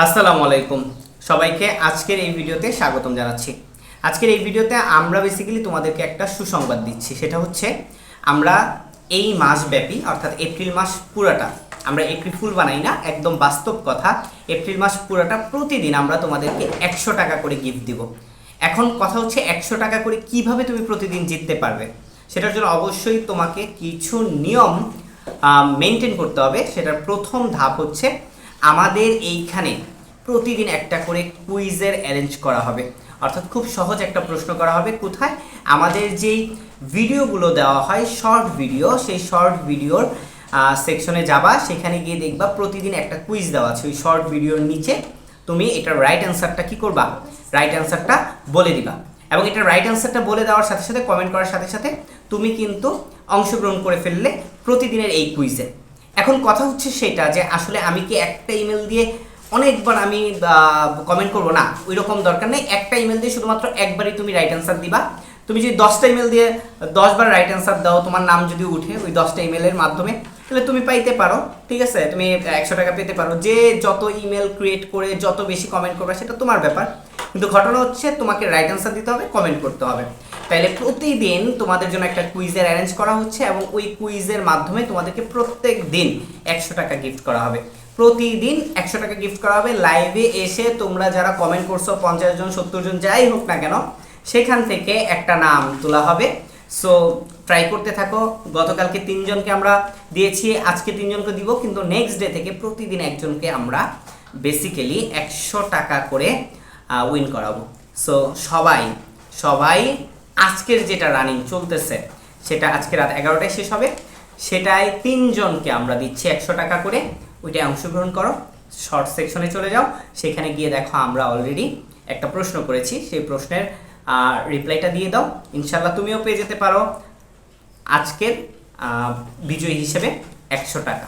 আসসালামু আলাইকুম সবাইকে আজকের এই ভিডিওতে স্বাগতম জানাচ্ছি। আজকের এই ভিডিওতে আমরা বেসিক্যালি তোমাদেরকে একটা সুসংবাদ দিচ্ছি, সেটা হচ্ছে আমরা এই মাসব্যাপী অর্থাৎ এপ্রিল মাস পুরাটা, আমরা এপ্রিল ফুল বানাই না, একদম বাস্তব কথা, এপ্রিল মাস পুরাটা প্রতিদিন আমরা তোমাদেরকে 100 টাকা করে গিফট দিব। এখন কথা হচ্ছে 100 টাকা করে কিভাবে তুমি প্রতিদিন জিততে পারবে, সেটার জন্য অবশ্যই তোমাকে কিছু নিয়ম মেনটেন করতে হবে। সেটার প্রথম ধাপ হচ্ছে আমাদের এইখানে প্রতিদিন একটা করে কুইজের অ্যারেঞ্জ করা হবে, অর্থাৎ খুব সহজ একটা প্রশ্ন করা হবে। কোথায়? আমাদের যেই ভিডিওগুলো দেওয়া হয় শর্ট ভিডিও, সেই শর্ট ভিডিওর সেকশনে যাবা, সেখানে গিয়ে দেখবা প্রতিদিন একটা কুইজ দেওয়া আছে। ওই শর্ট ভিডিওর নিচে তুমি এটার রাইট অ্যান্সারটা কী করবা, রাইট অ্যান্সারটা বলে দিবা, এবং এটার রাইট অ্যান্সারটা বলে দেওয়ার সাথে সাথে কমেন্ট করার সাথে সাথে তুমি কিন্তু অংশগ্রহণ করে ফেললে প্রতিদিনের এই কুইজে। এখন কথা হচ্ছে সেটা যে আসলে আমি কি একটা ইমেল দিয়ে অনেকবার আমি কমেন্ট করবো? না, ওই রকম দরকার নেই। একটা ইমেল দিয়ে শুধুমাত্র একবারই তুমি রাইট অ্যান্সার দিবা। তুমি যদি 10টা ইমেল দিয়ে 10বার রাইট অ্যান্সার দাও, তোমার নাম যদি উঠে ওই 10টা ইমেলের মাধ্যমে, তাহলে তুমি পাইতে পারো, ঠিক আছে, তুমি 100 টাকা পেতে পারো। যে যত ইমেল ক্রিয়েট করে যত বেশি কমেন্ট করবে সেটা তোমার ব্যাপার, কিন্তু ঘটনা হচ্ছে তোমাকে রাইট অ্যান্সার দিতে হবে, কমেন্ট করতে হবে। তাইলে প্রতিদিন তোমাদের জন্য একটা কুইজের অ্যারেঞ্জ করা হচ্ছে, এবং ওই কুইজের মাধ্যমে তোমাদেরকে প্রত্যেক দিন 100 টাকা গিফট করা হবে। প্রতিদিন 100 টাকা গিফট করা হবে। লাইভে এসে তোমরা যারা কমেন্ট করছো, 50 জন 70 জন যাই হোক না কেন, সেখান থেকে একটা নাম তোলা হবে। সো ট্রাই করতে থাকো। গতকালকে 3 জনকে আমরা দিয়েছি, আজকে 3 জনকে দিব, কিন্তু নেক্সট ডে থেকে প্রতিদিন একজনকে আমরা বেসিক্যালি 100 টাকা করে উইন করাবো। সো সবাই আজকের যেটা রানিং চলতেছে সেটা আজকে রাত 11টায় শেষ হবে, সেটাই 3 জনকে আমরা দিচ্ছি 100 টাকা করে। ওইটাই অংশগ্রহণ করো, শর্ট সেকশনে চলে যাও, সেখানে গিয়ে দেখো আমরা অলরেডি একটা প্রশ্ন করেছি, সেই প্রশ্নের রিপ্লাইটা দিয়ে দাও, ইনশাল্লাহ তুমিও পেয়ে যেতে পারো আজকের বিজয়ী হিসেবে 100 টাকা।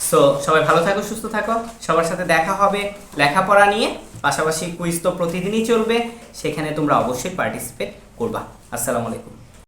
সো সবাই ভালো থাকো, সুস্থ থাকো, সবার সাথে দেখা হবে লেখাপড়া নিয়ে, পাশাপাশি কুইজ তো প্রতিদিনই চলবে, সেখানে তোমরা অবশ্যই পার্টিসিপেট করবা। আসসালামু আলাইকুম।